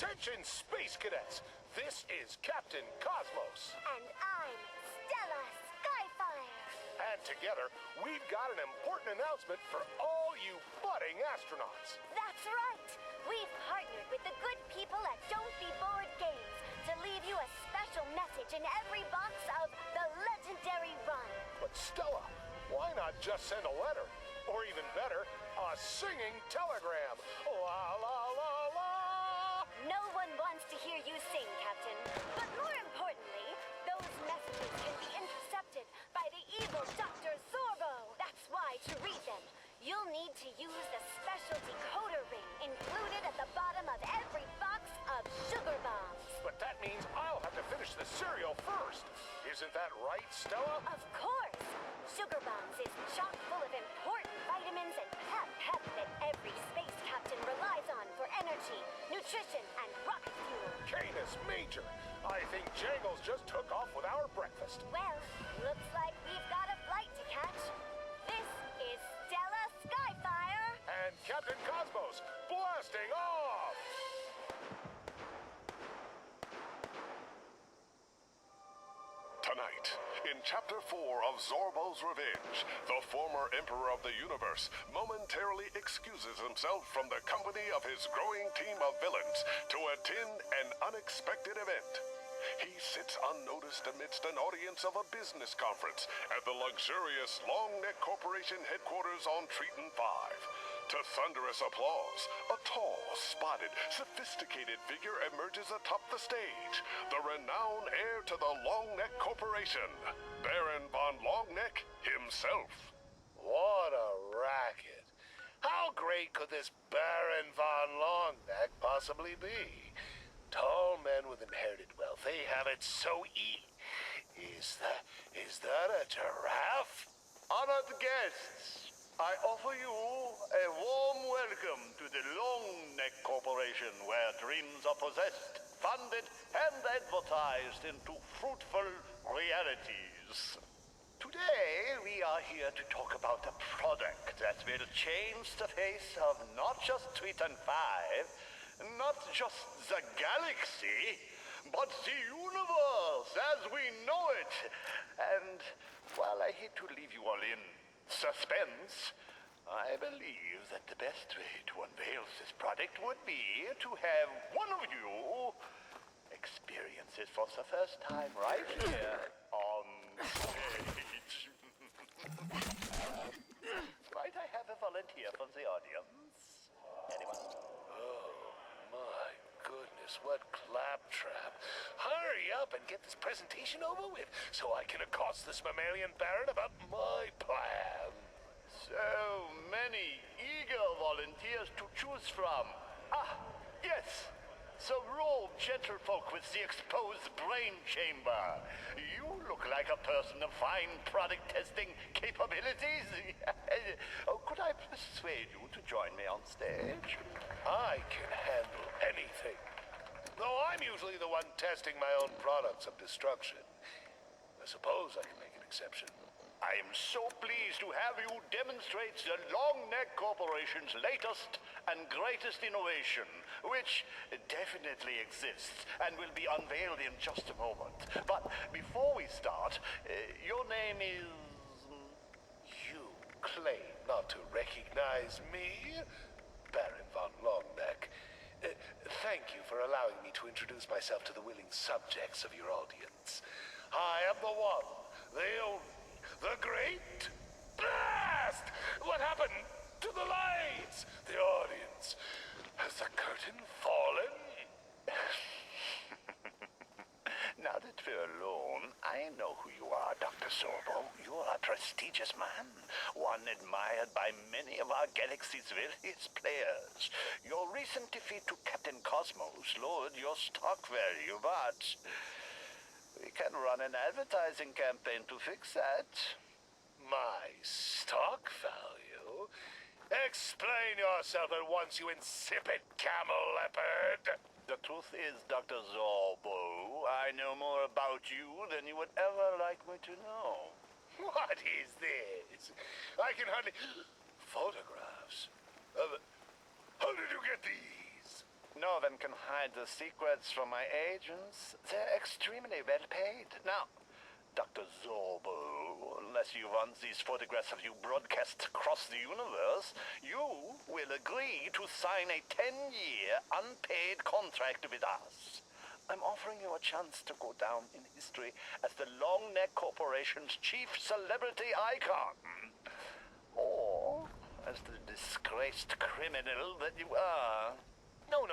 Attention, Space Cadets! This is Captain Cosmos. And I'm Stella Skyfire. And together, we've got an important announcement for all you budding astronauts. That's right! We've partnered with the good people at Don't Be Bored Games to leave you a special message in every box of the legendary run. But Stella, why not just send a letter? Or even better, a singing telegram. La la la la! No one wants to hear you sing, Captain. But more importantly, those messages can be intercepted by the evil Dr. Zorbo. That's why to read them, you'll need to use the special decoder ring included at the bottom of every box of sugar bombs. But that means I'll have to finish the cereal first. Isn't that right, Stella? Of course! Sugar bombs is chock full of important vitamins and pep that every space captain relies on for energy, nutrition, and rocket fuel. Canis Major! I think Jangles just took off with our breakfast. Well, looks like we've got a flight to catch. This is Stella Skyfire. And Captain Cosmos blasting off! Tonight, in Chapter 4 of Zorbo's Revenge, the former Emperor of the Universe momentarily excuses himself from the company of his growing team of villains to attend an unexpected event. He sits unnoticed amidst an audience of a business conference at the luxurious Longneck Corporation headquarters on Triton 5. To thunderous applause, a tall, spotted, sophisticated figure emerges atop the stage, the renowned heir to the Longneck Corporation, Baron von Longneck himself. What a racket. How great could this Baron von Longneck possibly be? Tall men with inherited wealth, they have it so Is that a giraffe? Honored guests, I offer you a warm welcome to the Longneck Corporation, where dreams are possessed, funded, and advertised into fruitful realities. Today, we are here to talk about a product that will change the face of not just Triton 5, not just the galaxy, but the universe as we know it. And while I hate to leave you all in suspense, I believe that the best way to unveil this product would be to have one of you experience it for the first time right here on stage. Might I have a volunteer from the audience? Anyone? My goodness, what claptrap. Hurry up and get this presentation over with so I can accost this mammalian baron about my plan. So many eager volunteers to choose from. Ah, yes. The robed gentlefolk with the exposed brain chamber. You look like a person of fine product testing capabilities. Could I persuade you to join me on stage? I can handle anything. Though I'm usually the one testing my own products of destruction. I suppose I can make an exception. I am so pleased to have you demonstrate the Longneck Corporation's latest and greatest innovation, which definitely exists and will be unveiled in just a moment. But before we start, your name is... You claim not to recognize me? Baron von Longneck. Thank you for allowing me to introduce myself to the willing subjects of your audience. I am the one, the only, the great blast! What happened to the lights? The audience. Has the curtain fallen? Now that we're alone, I know who you are, Dr. Zorbo. You're a prestigious man, one admired by many of our galaxy's wealthiest players. Your recent defeat to Captain Cosmos lowered your stock value, but we can run an advertising campaign to fix that. My stock value? Explain yourself at once, you insipid camel leopard! The truth is, Dr. Zorbo, I know more about you than you would ever like me to know. What is this? I can hardly... Photographs? How did you get these? No one can hide the secrets from my agents. They're extremely well paid. Now, Dr. Zorbo, unless you want these photographs of you broadcast across the universe, you will agree to sign a 10-year unpaid contract with us. I'm offering you a chance to go down in history as the Long Neck Corporation's chief celebrity icon. Or as the disgraced criminal that you are. No.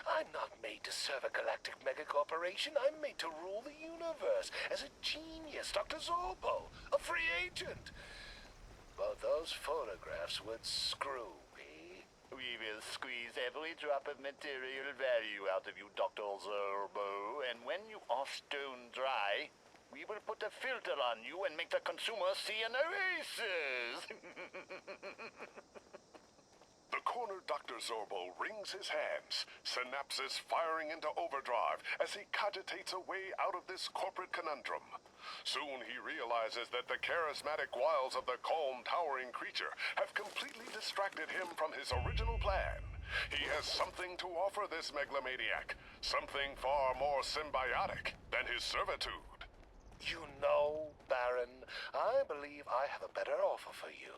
I'm not made to serve a galactic megacorporation. I'm made to rule the universe as a genius, Dr. Zorbo, a free agent. But those photographs would screw me. We will squeeze every drop of material value out of you, Dr. Zorbo, and when you are stone dry, we will put a filter on you and make the consumer see an erasers. The cornered Dr. Zorbo wrings his hands, synapses firing into overdrive as he cogitates a way out of this corporate conundrum. Soon he realizes that the charismatic wiles of the calm, towering creature have completely distracted him from his original plan. He has something to offer this megalomaniac, something far more symbiotic than his servitude. You know, Baron, I believe I have a better offer for you.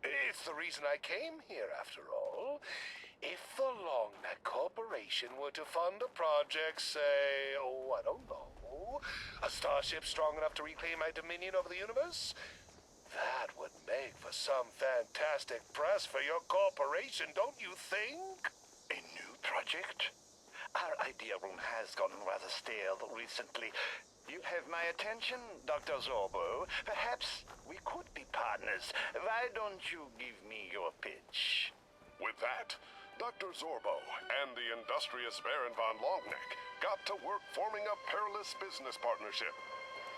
It's the reason I came here, after all. If the Longneck Corporation were to fund a project, say, I don't know, a starship strong enough to reclaim my dominion over the universe, that would make for some fantastic press for your corporation, don't you think? A new project? Our idea room has gone rather stale recently. You have my attention, Dr. Zorbo. Perhaps we could be partners. Why don't you give me your pitch? With that, Dr. Zorbo and the industrious Baron von Longneck got to work forming a perilous business partnership.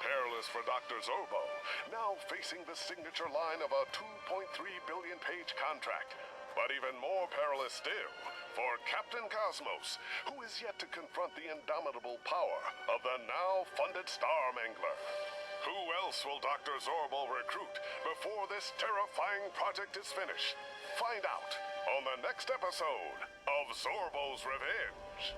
Perilous for Dr. Zorbo, now facing the signature line of a 2.3 billion page contract. But even more perilous still for Captain Cosmos, who is yet to confront the indomitable power of the now-funded Star Mangler. Who else will Dr. Zorbo recruit before this terrifying project is finished? Find out on the next episode of Zorbo's Revenge.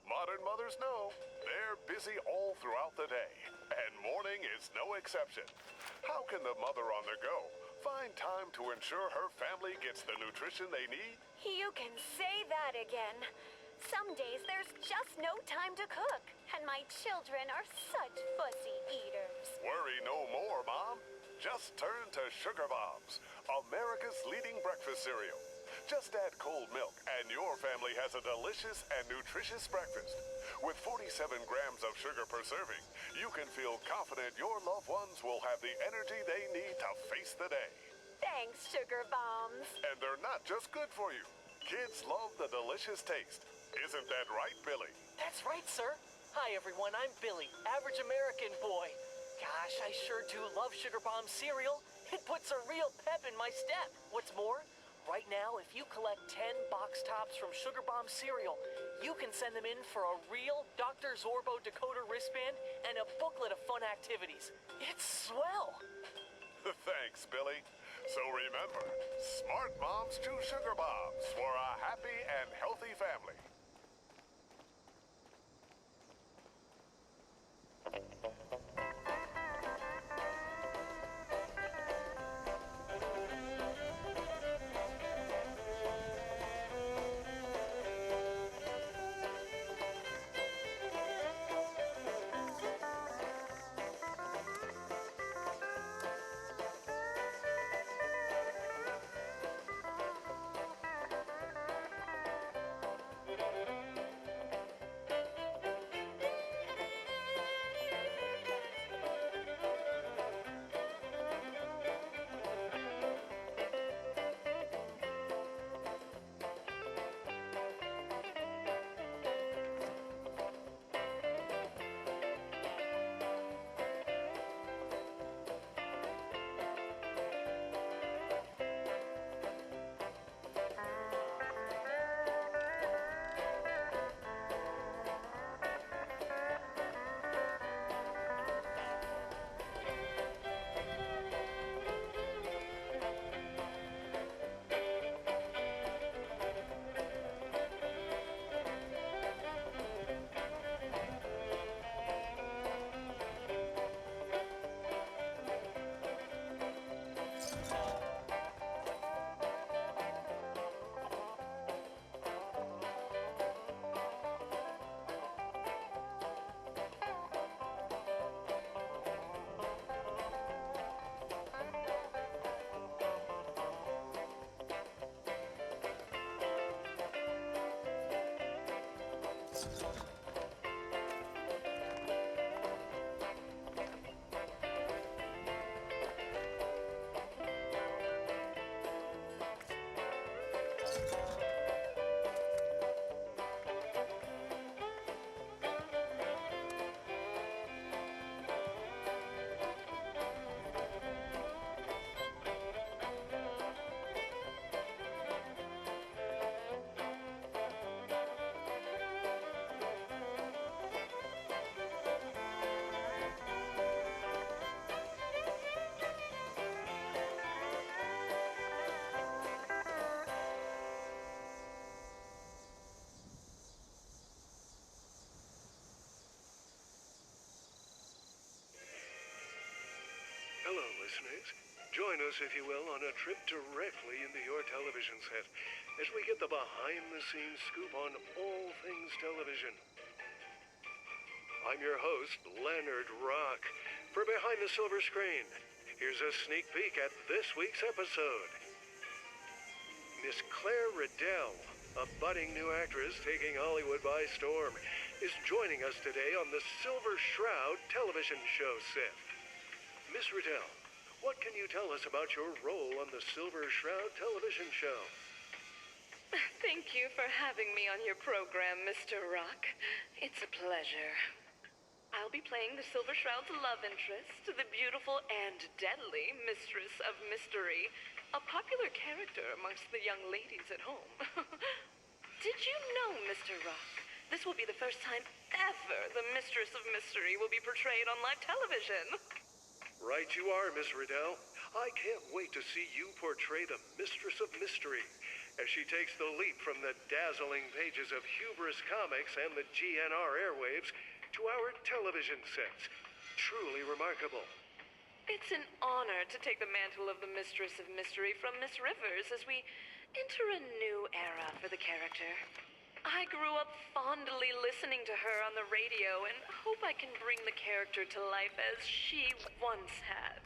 Modern mothers know they're busy all throughout the day, and morning is no exception. How can the mother on the go find time to ensure her family gets the nutrition they need? You can say that again. Some days there's just no time to cook, and my children are such fussy eaters. Worry no more, Mom. Just turn to Sugar Bombs, America's leading breakfast cereal. Just add cold milk, and your family has a delicious and nutritious breakfast. With 47 grams of sugar per serving, you can feel confident your loved ones will have the energy they need to face the day. Thanks, Sugar Bombs. And they're not just good for you. Kids love the delicious taste. Isn't that right, Billy? That's right, sir. Hi, everyone. I'm Billy, average American boy. Gosh, I sure do love Sugar Bomb cereal. It puts a real pep in my step. What's more, right now, if you collect 10 box tops from Sugar Bomb cereal, you can send them in for a real Dr. Zorbo decoder wristband and a booklet of fun activities. It's swell. Thanks, Billy. So remember, smart moms choose Sugar Bombs for a happy and healthy family. Hello, listeners. Join us, if you will, on a trip directly into your television set as we get the behind-the-scenes scoop on all things television. I'm your host, Leonard Rock. For Behind the Silver Screen, here's a sneak peek at this week's episode. Miss Claire Riddell, a budding new actress taking Hollywood by storm, is joining us today on the Silver Shroud television show set. Miss Riddell, what can you tell us about your role on the Silver Shroud television show? Thank you for having me on your program, Mr. Rock. It's a pleasure. I'll be playing the Silver Shroud's love interest, the beautiful and deadly Mistress of Mystery, a popular character amongst the young ladies at home. Did you know, Mr. Rock, this will be the first time ever the Mistress of Mystery will be portrayed on live television? Right you are, Miss Riddell. I can't wait to see you portray the Mistress of Mystery as she takes the leap from the dazzling pages of Hubris Comics and the GNR airwaves to our television sets. Truly remarkable. It's an honor to take the mantle of the Mistress of Mystery from Miss Rivers as we enter a new era for the character. I grew up fondly listening to her on the radio and hope I can bring the character to life as she once had.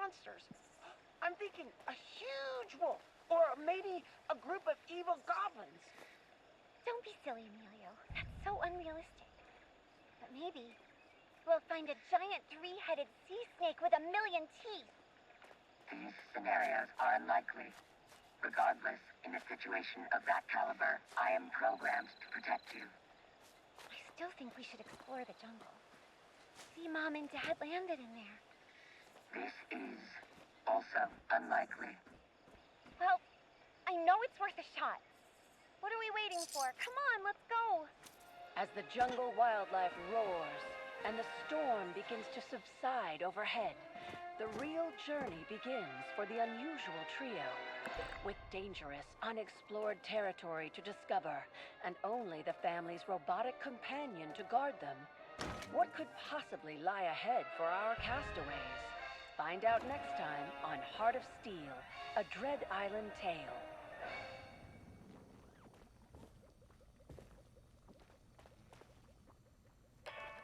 monsters. I'm thinking a huge wolf, or maybe a group of evil goblins. Don't be silly, Emilio. That's so unrealistic. But maybe we'll find a giant three-headed sea snake with 1,000,000 teeth. These scenarios are unlikely. Regardless, in a situation of that caliber, I am programmed to protect you. I still think we should explore the jungle. See, Mom and Dad landed in there. This is also unlikely. Well, I know it's worth a shot. What are we waiting for? Come on, let's go. As the jungle wildlife roars and the storm begins to subside overhead, the real journey begins for the unusual trio. With dangerous, unexplored territory to discover, and only the family's robotic companion to guard them, what could possibly lie ahead for our castaways? Find out next time on Heart of Steel, a Dread Island Tale.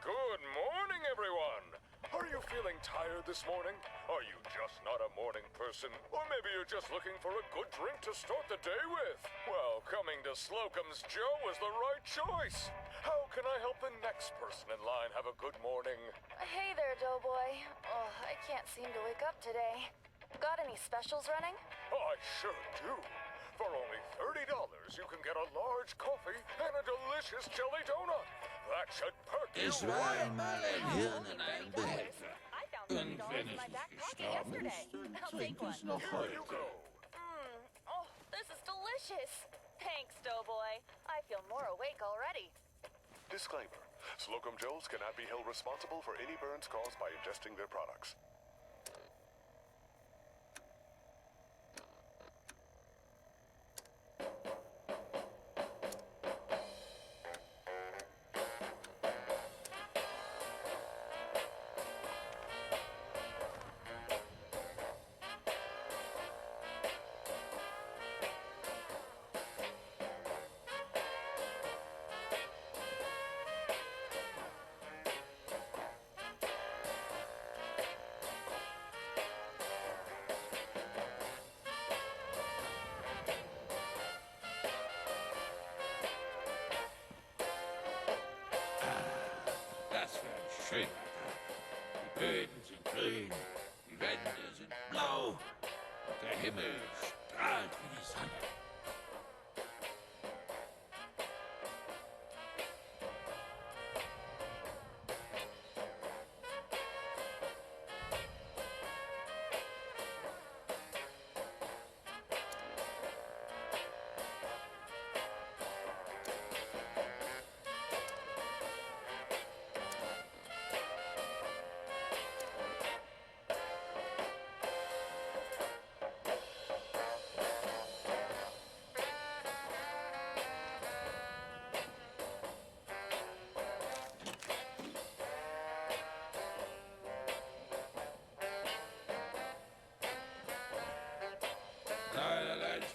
Good morning, everyone! Are you feeling tired this morning? Are you just not a morning person? Or maybe you're just looking for a good drink to start the day with? Well, coming to Slocum's Joe is the right choice. How can I help the next person in line have a good morning? Hey there, Doughboy. Oh, I can't seem to wake up today. Got any specials running? I sure do. For only $30, you can get a large coffee and a delicious jelly donut. That should perk you Es war right einmal ein Hirn in einem Behälter. I found Und $30 wenn in es my back nicht pocket gestorben yesterday. ist, dann I'll trink take es one. noch Here you heute. go. Oh, this is delicious. Thanks, Doughboy. I feel more awake already. Disclaimer. Slocum Joes cannot be held responsible for any burns caused by ingesting their products. Das war ein schöner Tag. Die Böden sind grün, die Wände sind blau und der Himmel strahlt wie die Sonne.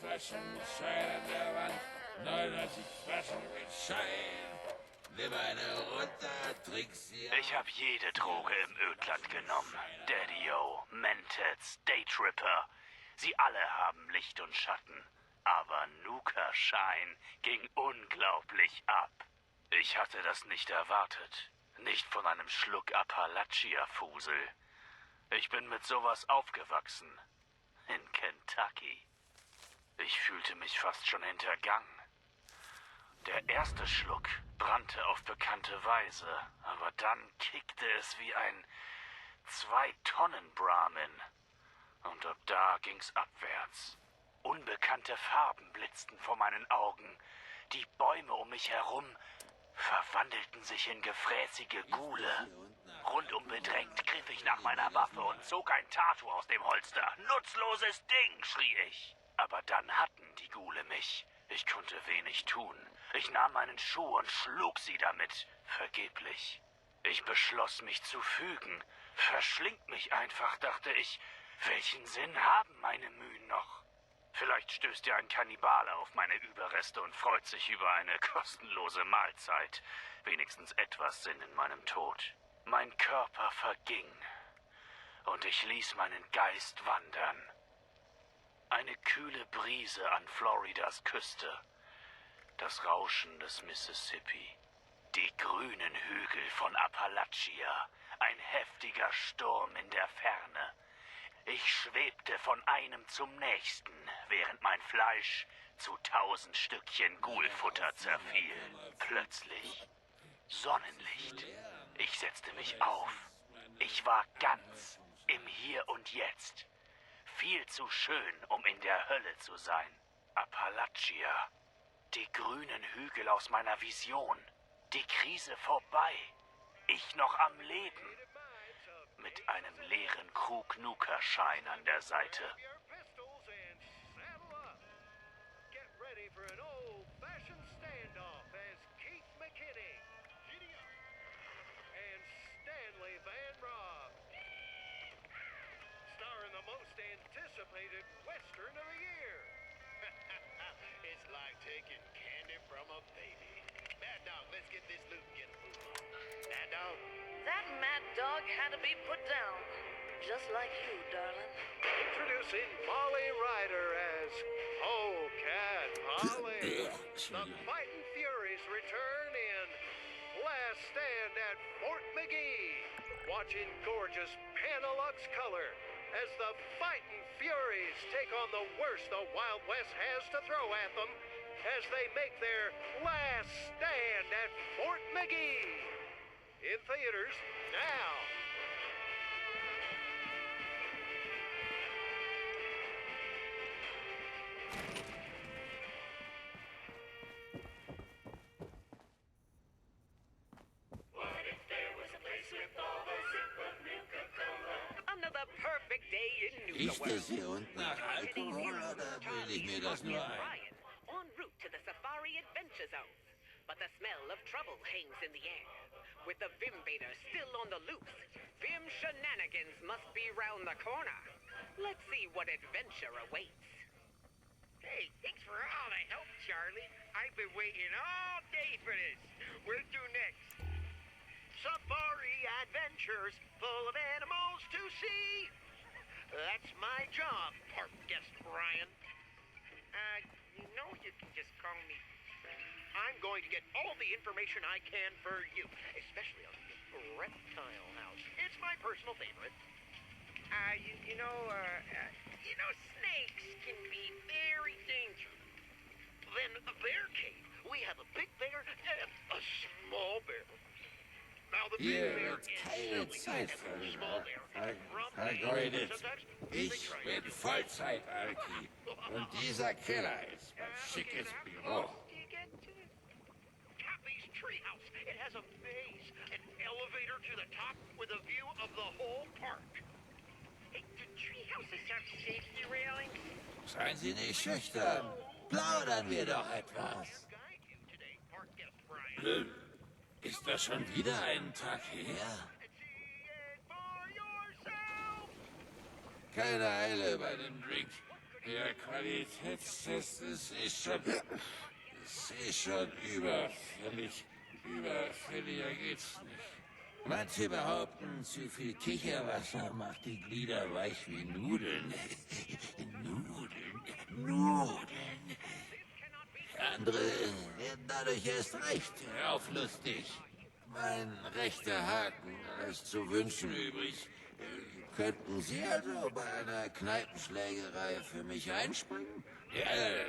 Flaschen mit Schein an der Wand, 99 Flaschen mit Schein. Nimm eine runter, trink sie. Ich hab jede Droge im Ödland genommen. Daddy-O, Mentats, Daytripper. Sie alle haben Licht und Schatten. Aber Nuka-Schein ging unglaublich ab. Ich hatte das nicht erwartet. Nicht von einem Schluck Appalachia-Fusel. Ich bin mit sowas aufgewachsen. In Kentucky. Ich fühlte mich fast schon hintergangen. Der erste Schluck brannte auf bekannte Weise, aber dann kickte es wie ein 2-Tonnen-Brahmin. Und ab da ging's abwärts. Unbekannte Farben blitzten vor meinen Augen. Die Bäume um mich herum verwandelten sich in gefräßige Gule. Rundum bedrängt griff ich nach meiner Waffe und zog ein Tattoo aus dem Holster. Nutzloses Ding, schrie ich. Aber dann hatten die Gule mich. Ich konnte wenig tun. Ich nahm meinen Schuh und schlug sie damit. Vergeblich. Ich beschloss, mich zu fügen. Verschlingt mich einfach, dachte ich. Welchen Sinn haben meine Mühen noch? Vielleicht stößt ja ein Kannibale auf meine Überreste und freut sich über eine kostenlose Mahlzeit. Wenigstens etwas Sinn in meinem Tod. Mein Körper verging. und ich ließ meinen Geist wandern. Eine kühle Brise an Floridas Küste, das Rauschen des Mississippi, die grünen Hügel von Appalachia, ein heftiger Sturm in der Ferne. Ich schwebte von einem zum nächsten, während mein Fleisch zu 1000 Stückchen Ghoulfutter zerfiel. Plötzlich Sonnenlicht. Ich setzte mich auf. Ich war ganz im Hier und Jetzt. Viel zu schön, um in der Hölle zu sein. Appalachia. Die grünen Hügel aus meiner Vision. Die Krise vorbei. Ich noch am Leben. Mit einem leeren Krug-Nuka-Schein an der Seite. Most anticipated Western of the year. It's like taking candy from a baby. Mad Dog, let's get this loot and get the move on. Mad Dog? That mad dog had to be put down. Just like you, darling. Introducing Molly Ryder as Cat Molly. The Fighting Furies return in Last Stand at Fort McGee. Watch in gorgeous Panelux color as the Fightin' Furies take on the worst the Wild West has to throw at them as they make their last stand at Fort McGee. In theaters now. What if there was a place with all the simple Nuka-Cola? Another perfect day in Nuka Riecht es hier unten nach Alkohol oder bilde ich mir das nur ein? En route to the Safari Adventure Zone. But the smell of trouble hangs in the air. With the Vimvader still on the loose, Vim shenanigans must be round the corner. Let's see what adventure awaits. Hey, thanks for all the help, Charlie. I've been waiting all day for this. Where to next? Safari adventures full of animals to see. That's my job, park guest Brian. You can just call me. I'm going to get all the information I can for you, especially on the reptile house. It's my personal favorite. Snakes can be very dangerous. Then a bear cave. We have a big bear and a small bear. Now the big Hier bear wird is keine silly Zeit and the small bear is grumpy. vergeudet. Sometimes Ich bin Vollzeit-Alki und dieser Keller ist mein schickes Büro. Cappy's treehouse. It has a maze, an elevator to the top with a view of the whole park. Hey, the treehouses have safety railings. Seien Sie nicht schüchtern. Plaudern wir doch etwas. Ist das schon wieder einen Tag her? Keine Eile bei dem Drink. Der Qualitätstest ist schon überfällig. Überfälliger geht's nicht. Manche behaupten, zu viel Kicherwasser macht die Glieder weich wie Nudeln. Nudeln. Andere werden dadurch erst recht auflustig. Mein rechter Haken lässt zu wünschen übrig. Könnten Sie also bei einer Kneipenschlägerei für mich einspringen? Ja,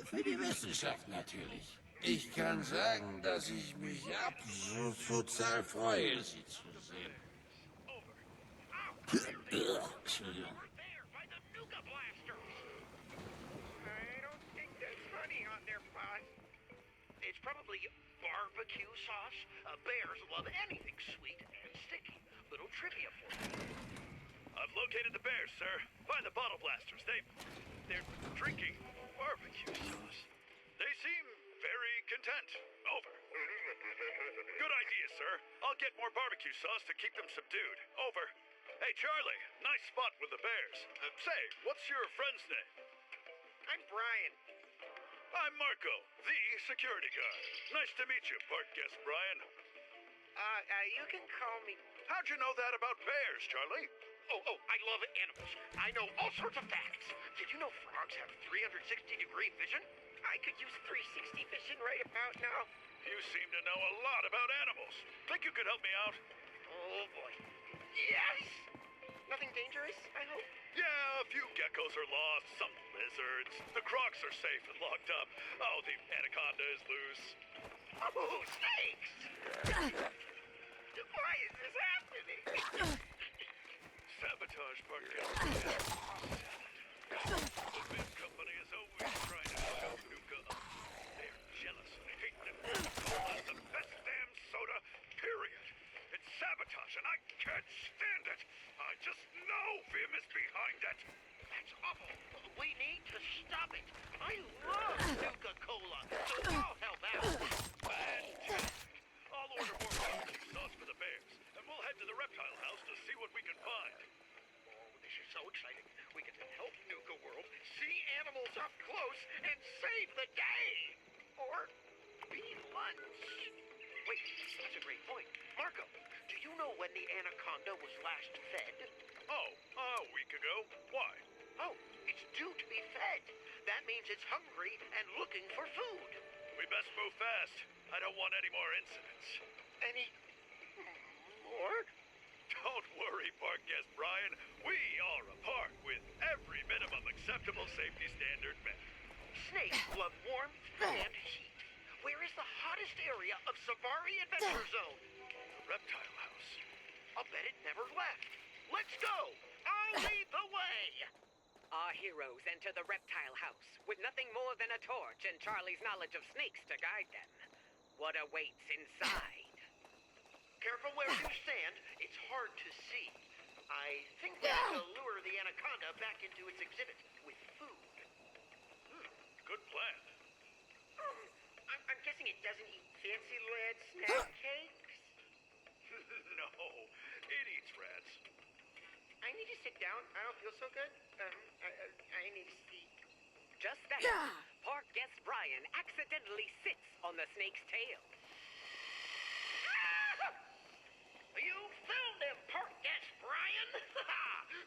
für die Wissenschaft natürlich. Ich kann sagen, dass ich mich absolut total freue, Sie zu sehen. Entschuldigung. It's probably barbecue sauce. Bears love anything sweet and sticky. Little trivia for you. I've located the bears, sir. Find the bottle blasters. They're drinking barbecue sauce. They seem very content. Over. Good idea, sir. I'll get more barbecue sauce to keep them subdued. Over. Hey, Charlie. Nice spot with the bears. Say, what's your friend's name? I'm Brian. I'm Marco, the security guard. Nice to meet you, park guest Brian. You can call me. How'd you know that about bears, Charlie? I love animals. I know all sorts of facts. Did you know frogs have 360-degree vision? I could use 360 vision right about now. You seem to know a lot about animals. Think you could help me out? Oh, boy. Yes! Nothing dangerous, I hope? Yeah, a few geckos are lost, some lizards. The crocs are safe and locked up. Oh, the anaconda is loose. Oh, snakes! Why is this happening? Sabotage, Parker. The big company is always trying to hook up Nuka up. They're jealous and hate them. Cola's the best damn soda, period. It's sabotage, and I can't stand it. I just know Vim is behind it. That's awful. We need to stop it. I love Nuka-Cola, so I'll help out. Fantastic. I'll order more barbecue sauce for the bears, and we'll head to the reptile house to see what we can find. Oh, this is so exciting. We get to help Nuka World, see animals up close, and save the day. Or be lunch. Wait, that's a great point. Marco, do you know when the anaconda was last fed? Oh, a week ago. Why? Oh, it's due to be fed. That means it's hungry and looking for food. We best move fast. I don't want any more incidents. Any more? Don't worry, Park Guest Brian. We are a park with every minimum acceptable safety standard met. Snakes love warmth and heat. Where is the hottest area of Safari Adventure Zone? The reptile house. I'll bet it never left. Let's go! I'll lead the way! Our heroes enter the reptile house with nothing more than a torch and Charlie's knowledge of snakes to guide them. What awaits inside? Careful where you stand. It's hard to see. I think we have to lure the anaconda back into its exhibit with food. Good plan. I'm guessing it doesn't eat fancy-led snack cakes? No, it eats rats. I need to sit down. I don't feel so good. I need to speak. Just then, park guest Brian accidentally sits on the snake's tail. You found him, park guest Brian!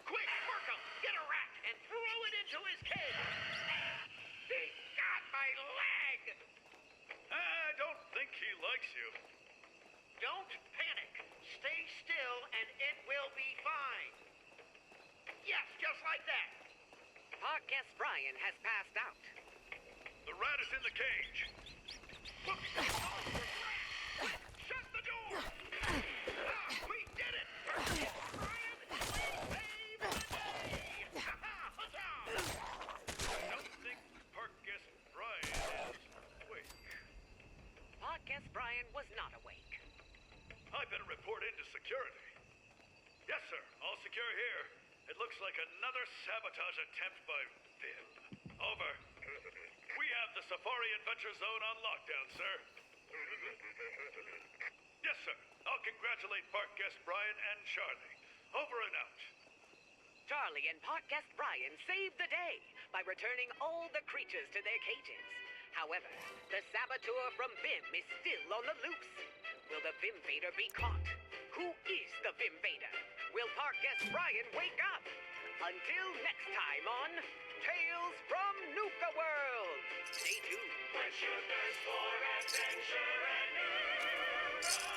Quick, Marco, get a rat and throw it into his cage! He got my leg! I don't think he likes you. Don't panic. Stay still and it will be fine. Yes, just like that. Park guest Brian has passed out. The rat is in the cage. Look, shut the door! We did it! Brian, we saved the day! Huzzah! I don't think park guest Brian is awake. Park guest Brian was not awake. I better report into security. Yes, sir. All secure here. It looks like another sabotage attempt by Vim. Over. We have the Safari Adventure Zone on lockdown, sir. Yes, sir. I'll congratulate park guest Brian and Charlie. Over and out. Charlie and park guest Brian saved the day by returning all the creatures to their cages. However, the saboteur from Vim is still on the loose. Will the Vim Vader be caught? Who is the Vim Vader? Will park guest Brian wake up? Until next time on Tales from Nuka World. Stay tuned. What's your thirst for adventure and Nuka World?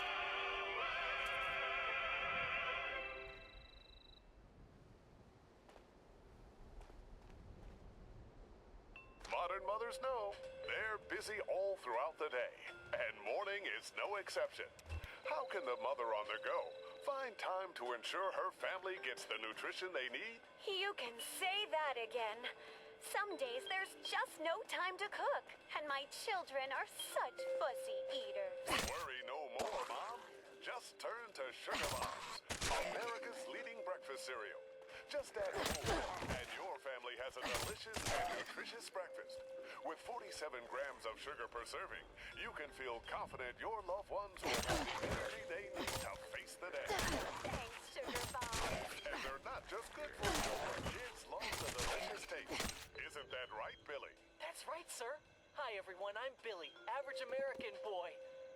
Modern mothers know they're busy all throughout the day, and morning is no exception. How can the mother on the go find time to ensure her family gets the nutrition they need? You can say that again. Some days there's just no time to cook, and my children are such fussy eaters. Worry no more, Mom. Just turn to Sugar Bombs, America's leading breakfast cereal. Just add food, and your family has a delicious and nutritious breakfast. With 47 grams of sugar per serving, you can feel confident your loved ones will have the energy they need to face the day. Thanks, Sugar Bombs. And they're not just good for you. Kids love the delicious taste. Isn't that right, Billy? That's right, sir. Hi, everyone. I'm Billy, average American boy.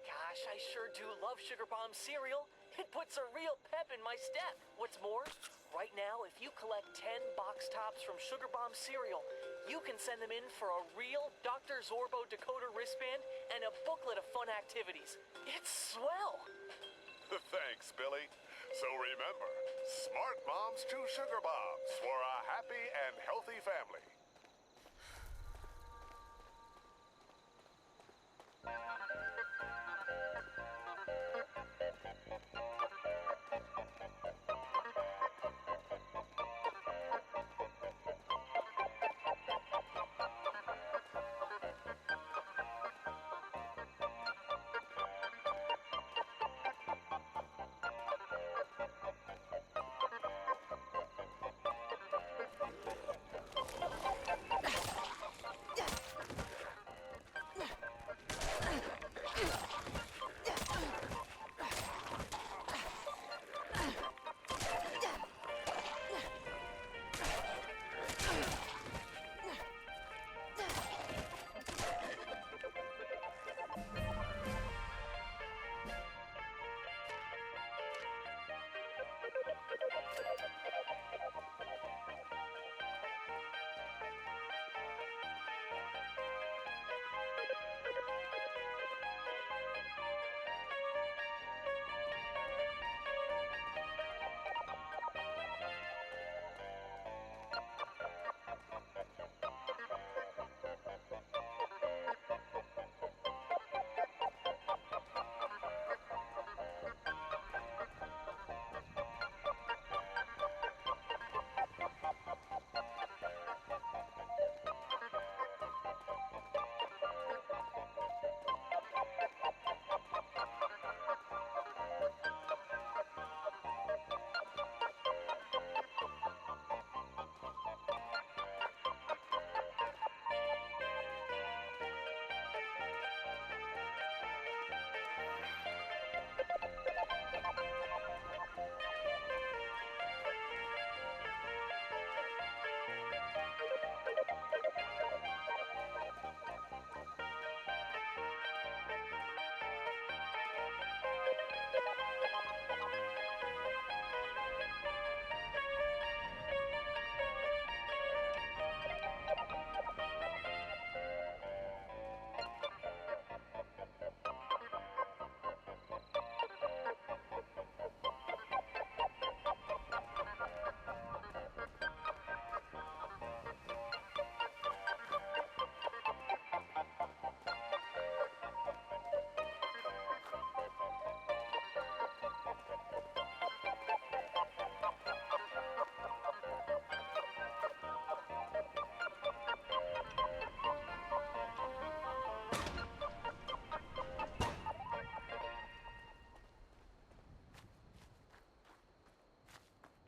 Gosh, I sure do love Sugar Bomb cereal. It puts a real pep in my step. What's more, Right now, if you collect 10 box tops from Sugar Bomb cereal, you can send them in for a real Dr. Zorbo decoder wristband and a booklet of fun activities. It's swell! Thanks, Billy. So remember, smart moms to sugar bombs for a happy and healthy family.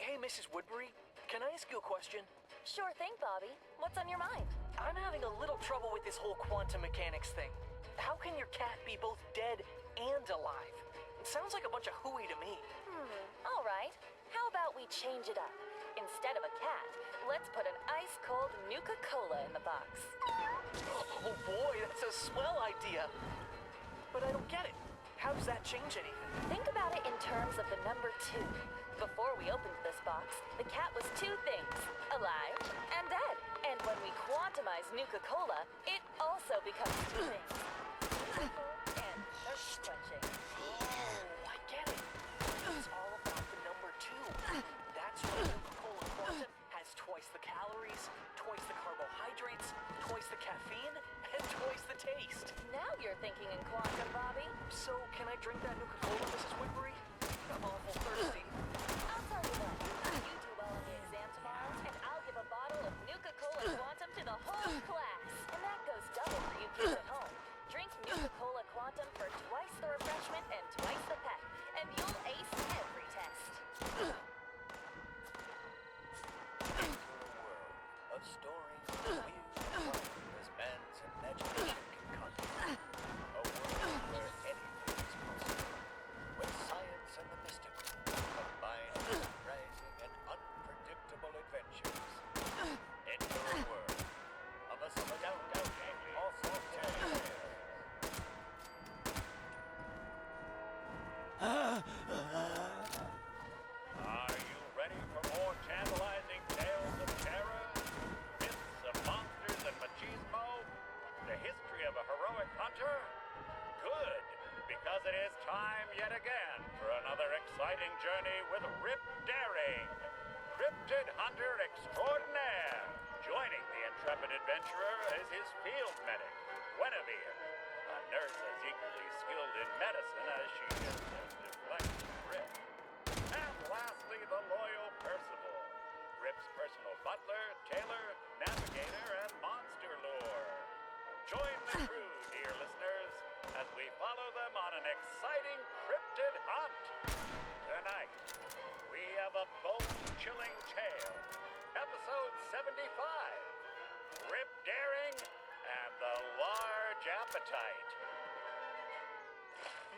Hey, Mrs. Woodbury, can I ask you a question? Sure thing, Bobby. What's on your mind? I'm having a little trouble with this whole quantum mechanics thing. How can your cat be both dead and alive? It sounds like a bunch of hooey to me. All right. How about we change it up? Instead of a cat, let's put an ice-cold Nuka-Cola in the box. Oh boy, that's a swell idea. But I don't get it. How does that change anything? Think about it in terms of the number 2. Before we opened this box, the cat was 2 things, alive and dead. And when we quantumize Nuka-Cola, it also becomes 2 things, beautiful and thirst-quenching. Oh, I get it. It's all about the number 2. That's why Nuka-Cola Quantum has twice the calories, twice the carbohydrates, twice the caffeine, and twice the taste. Now you're thinking in quantum, Bobby. So, can I drink that Nuka-Cola, Mrs. Woodbury? I'm awful thirsty. I'll tell you what. You do well on the exam tomorrow, and I'll give a bottle of Nuka-Cola Quantum to the whole class. And that goes double for you kids at home. Drink Nuka-Cola Quantum for twice the refreshment and twice the pep, and you'll ace every test. A story weird as man's imagination can conjure. A world where anything is possible, where science and the mystical Hunter? Good, because it is time yet again for another exciting journey with Rip Daring, Cryptid Hunter Extraordinaire. Joining the intrepid adventurer is his field medic, Guinevere, a nurse as equally skilled in medicine as she is in deflecting Rip. And lastly, the loyal Percival, Rip's personal butler, tailor, navigator, and monster lore. Join the crew, dear listeners, as we follow them on an exciting cryptid hunt. Tonight, we have a bone-chilling tale, episode 75, Rip Daring and the Large Appetite.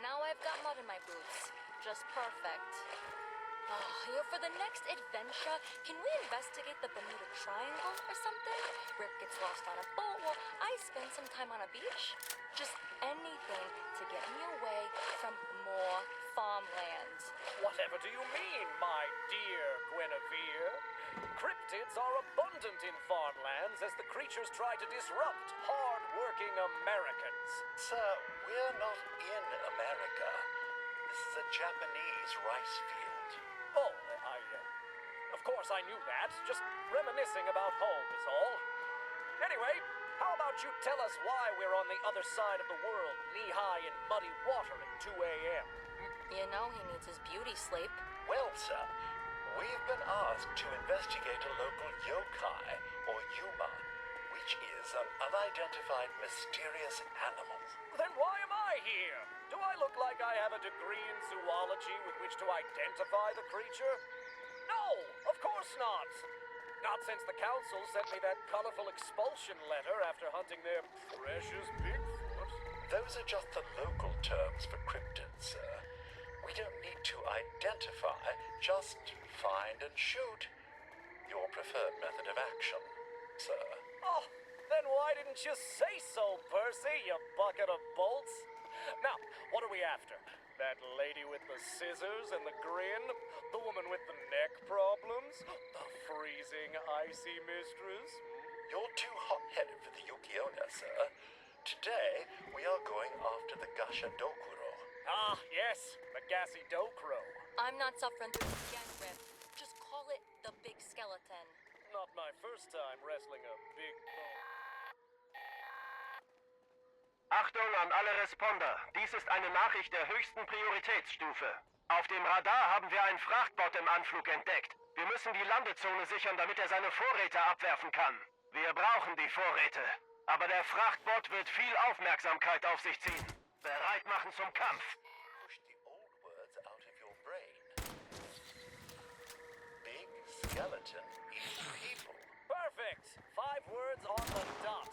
Now I've got mud in my boots. Just perfect. Oh, for the next adventure, can we investigate the Bermuda Triangle or something? Rip gets lost on a boat while I spend some time on a beach. Just anything to get me away from more farmland. Whatever do you mean, my dear Guinevere? Cryptids are abundant in farmlands as the creatures try to disrupt hard-working Americans. Sir, we're not in America. This is a Japanese rice field. Oh, of course I knew that. Just reminiscing about home is all. Anyway, how about you tell us why we're on the other side of the world, knee-high in muddy water at 2 a.m.? You know he needs his beauty sleep. Well, sir, we've been asked to investigate a local yokai, or yuma, which is an unidentified mysterious animal. Then why am I here? Do I look like I have a degree in zoology with which to identify the creature? No, of course not. Not since the council sent me that colorful expulsion letter after hunting their precious Bigfoot. Those are just the local terms for cryptids, sir. We don't need to identify, just find and shoot. Your preferred method of action, sir. Oh, then why didn't you say so, Percy, you bucket of bolts? Now, what are we after? That lady with the scissors and the grin? The woman with the neck problems? The freezing, icy mistress? You're too hot-headed for the Yuki-Onna, sir. Today, we are going after the Gashadokuro. Ah, yes, the gassy Dokuro. I'm not suffering through this again, Rip. Just call it the big skeleton. Not my first time wrestling a big bone. Achtung an alle Responder. Dies ist eine Nachricht der höchsten Prioritätsstufe. Auf dem Radar haben wir einen Frachtbot im Anflug entdeckt. Wir müssen die Landezone sichern, damit er seine Vorräte abwerfen kann. Wir brauchen die Vorräte. Aber der Frachtbot wird viel Aufmerksamkeit auf sich ziehen. Bereit machen zum Kampf. Push the old words out of your brain. Big skeleton eats people. Perfect! 5 words on the dot.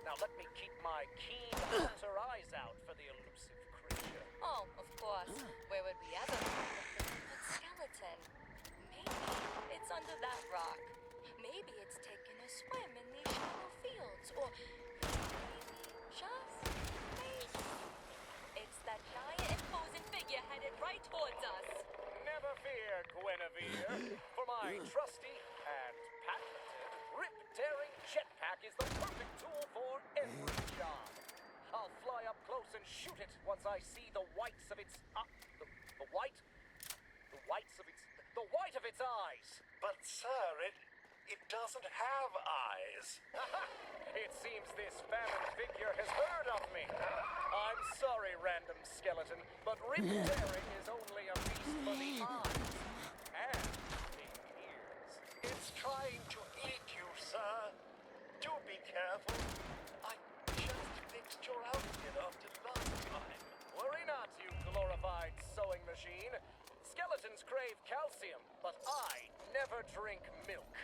Now let me keep my keen hunter eyes out for the elusive creature. Oh, of course. Where would we ever find a big skeleton? Maybe it's under that rock. Maybe it's taking a swim in these shallow fields. Or maybe, just maybe, it's that giant imposing figure headed right towards us. Never fear, Guinevere. For my trusty and patented rip-tearing jetpack is the perfect tool for every job. I'll fly up close and shoot it once I see the whites of its the white of its eyes. But sir, it doesn't have eyes. It seems this famine figure has heard of me. I'm sorry, random skeleton, but rip-tearing is only a beast for the eyes and the ears. It's trying to eat you, sir. Do be careful. I just fixed your outfit after last time. Worry not, you glorified sewing machine. Skeletons crave calcium, but I never drink milk.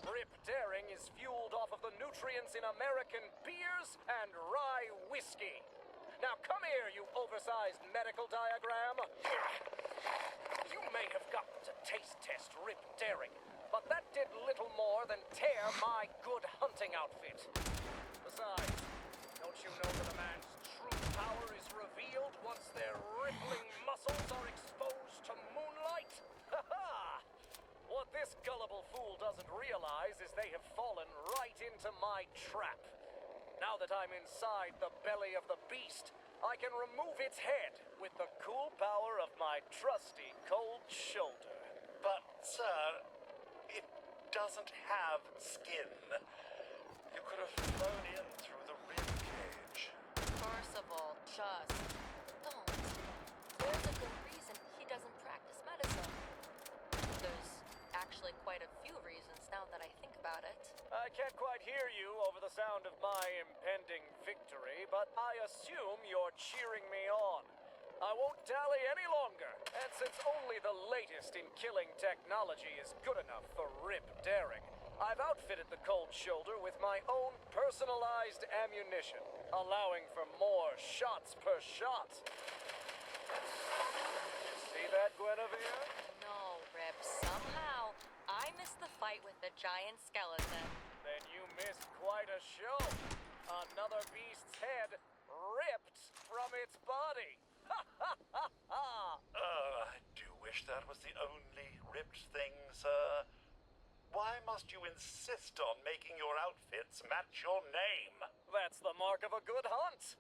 Rip Daring is fueled off of the nutrients in American beers and rye whiskey. Now come here, you oversized medical diagram. You may have gotten to taste test Rip Daring, but that did little more than tear my good hunting outfit. Besides, don't you know that a man's true power is revealed once their rippling muscles are exposed to moonlight? Ha-ha! What this gullible fool doesn't realize is they have fallen right into my trap. Now Now that I'm inside the belly of the beast, I can remove its head with the cool power of my trusty cold shoulder. But, sir, it doesn't have skin. You could have flown in through the rib cage. First of all, just don't. There's a good reason he doesn't practice medicine. There's actually quite a few reasons now that I think about it. I can't quite hear you over the sound of my impending victory, but I assume you're cheering me on. I won't dally any longer, and since only the latest in killing technology is good enough for rip daring, I've outfitted the cold shoulder with my own personalized ammunition, allowing for more shots per shot. You see that, Guinevere? No, Rip. Somehow, I missed the fight with the giant skeleton. Then you missed quite a show. Another beast's head ripped from its body. I do wish that was the only ripped thing, sir. Why must you insist on making your outfits match your name? That's the mark of a good hunt.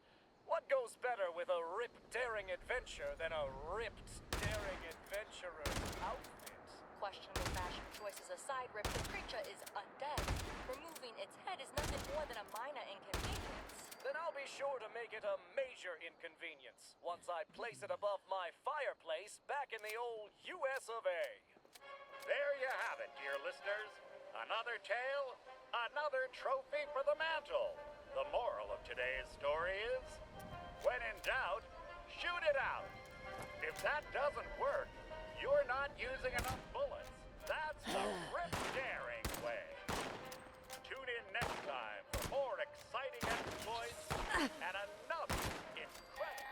What goes better with a rip-daring adventure than a ripped-daring adventurer's outfit? Questionable fashion choices aside, Rip, the creature is undead. Removing its head is nothing more than a minor inconvenience. Then I'll be sure to make it a major inconvenience once I place it above my fireplace back in the old US of A. There you have it, dear listeners. Another tale, another trophy for the mantle. The moral of today's story is, when in doubt, shoot it out. If that doesn't work, you're not using enough bullets. That's the rip-daring way. Tune in next time for more exciting exploits and another incredible...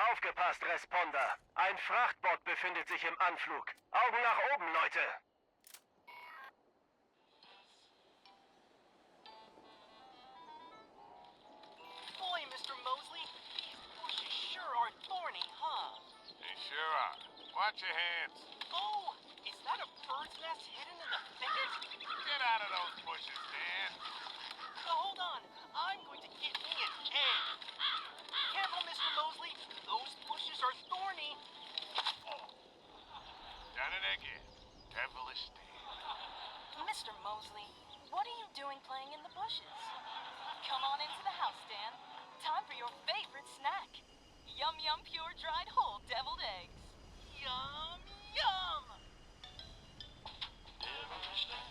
Aufgepasst, Responder. Ein Frachtbot befindet sich im Anflug. Augen nach oben, Leute. Boy, Mr. Mosley, these bushes sure are thorny, huh? They sure are. Watch your hands. Oh, is that a bird's nest hidden in the thicket? Get out of those bushes, Dan. Hold on, I'm going to get me an egg. Careful, Mr. Mosley, those bushes are thorny. Done it again. Devilish Dan. Mr. Mosley, what are you doing playing in the bushes? Come on into the house, Dan. Time for your favorite snack. Yum Yum Pure Dried Whole Deviled Eggs. Yum Yum! Devilish Dan,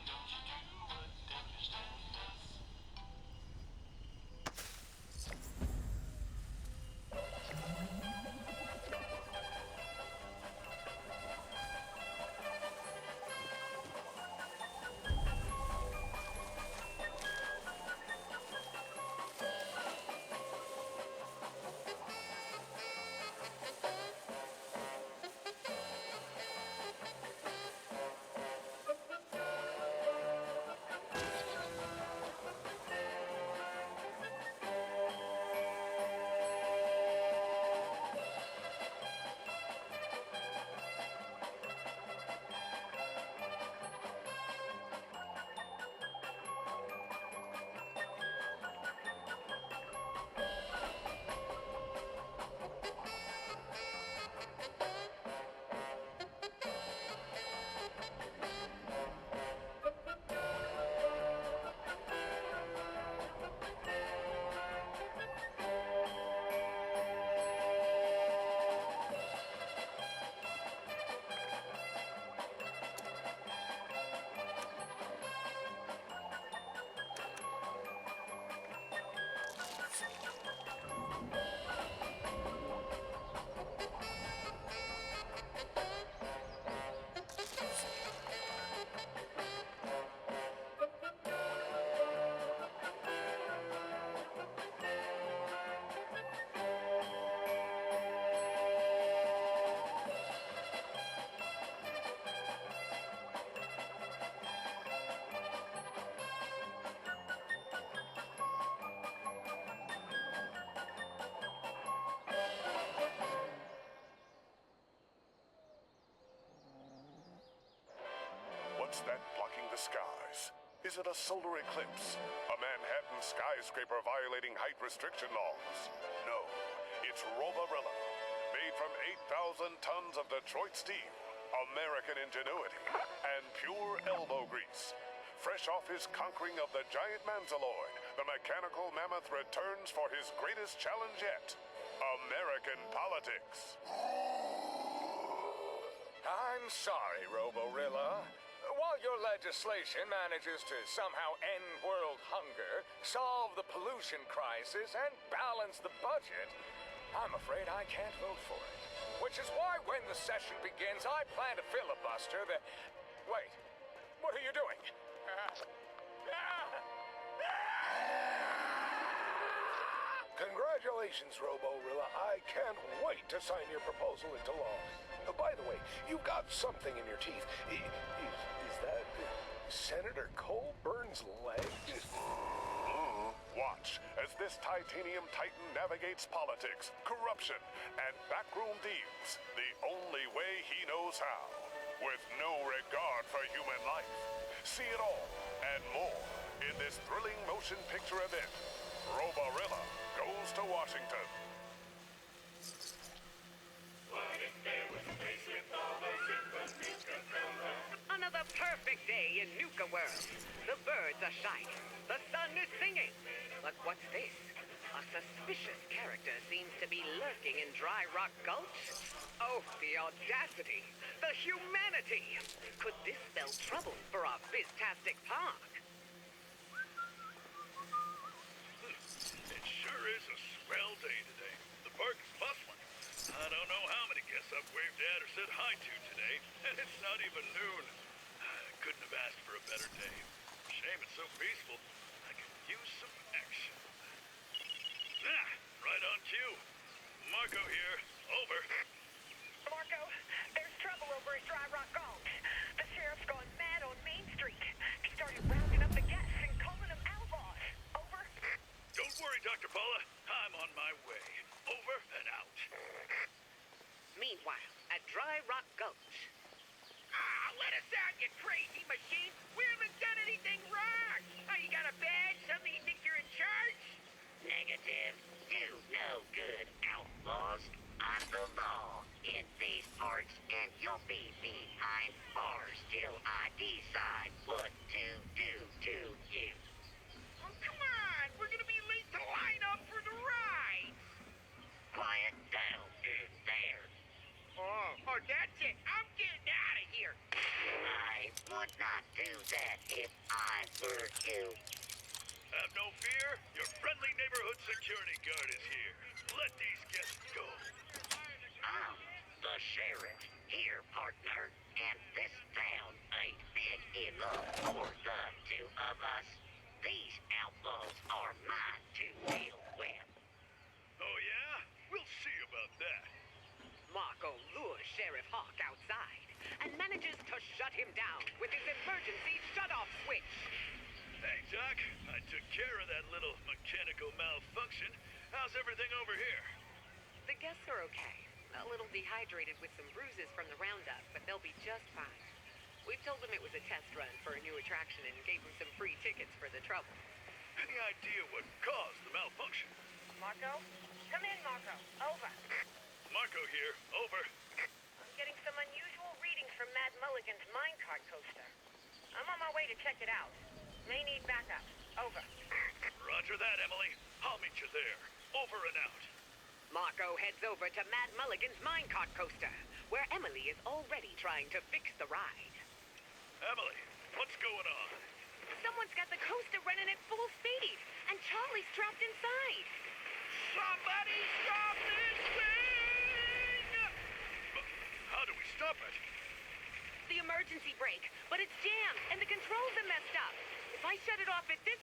don't you do what devilish Dan does. What's that blocking the skies? Is it a solar eclipse? A Manhattan skyscraper violating height restriction laws? No, it's Roborilla, made from 8,000 tons of Detroit steel, American ingenuity, and pure elbow grease. Fresh off his conquering of the giant Manzaloid, the mechanical mammoth returns for his greatest challenge yet. American politics. I'm sorry, Roborilla. While your legislation manages to somehow end world hunger, solve the pollution crisis, and balance the budget, I'm afraid I can't vote for it. Which is why when the session begins, I plan to filibuster the... Wait, what are you doing? Congratulations, Roborilla. I can't wait to sign your proposal into law. By the way, you've got something in your teeth. Is that Senator Colburn's leg? Watch as this titanium titan navigates politics, corruption, and backroom deals the only way he knows how, with no regard for human life. See it all and more in this thrilling motion picture event. Roborilla goes to Washington. Another perfect day in Nuka World. The birds are shining. The sun is singing. But what's this? A suspicious character seems to be lurking in Dry Rock Gulch. Oh, the audacity. The humanity. Could this spell trouble for our biztastic park? It sure is a swell day today. The park is bustling. I don't know how many guests I've waved at or said hi to today, and it's not even noon. I couldn't have asked for a better day. Shame it's so peaceful. I could use some action. Ah, right on cue. Marco here. Over. Marco, there's trouble over at Dry Rock Gulch. The sheriff's gone mad on Main Street. He started rounding up the guests and calling them outlaws. Over. Don't worry, Dr. Paula. I'm on my way. Over and out. Meanwhile, at Dry Rock Gulch. Let us out, you crazy machine! We haven't done anything wrong! Oh, you got a badge? Something you think you're in charge? Negative. Do no good, outlaws. I'm the law in these parts, and you'll be behind bars till I decide what to do to you. Oh, come on! We're gonna be late to line up for the rides! Quiet down in there. Oh, that's it! I'm getting out of here! I would not do that if I were you. Have no fear. Your friendly neighborhood security guard is here. Let these guests go. I'm the sheriff here, partner, and this town ain't big enough for the two of us. These outlaws are mine to deal with. Oh, yeah? We'll see about that. Marco lures Sheriff Hawk outside and manages to shut him down with his emergency shut-off switch. Hey, Doc. I took care of that little mechanical malfunction. How's everything over here? The guests are okay. A little dehydrated with some bruises from the roundup, but they'll be just fine. We've told them it was a test run for a new attraction and gave them some free tickets for the trouble. Any idea what caused the malfunction? Marco? Come in, Marco. Over. Marco here. Over. I'm getting some unusual readings from Mad Mulligan's minecart coaster. I'm on my way to check it out. May need backup. Over. Roger that, Emily. I'll meet you there. Over and out. Marco heads over to Mad Mulligan's minecart coaster, where Emily is already trying to fix the ride. Emily, what's going on? Someone's got the coaster running at full speed, and Charlie's trapped inside. Somebody stop this thing! But how do we stop it? The emergency brake, but it's jammed, and the controls are messed up. If I shut it off at this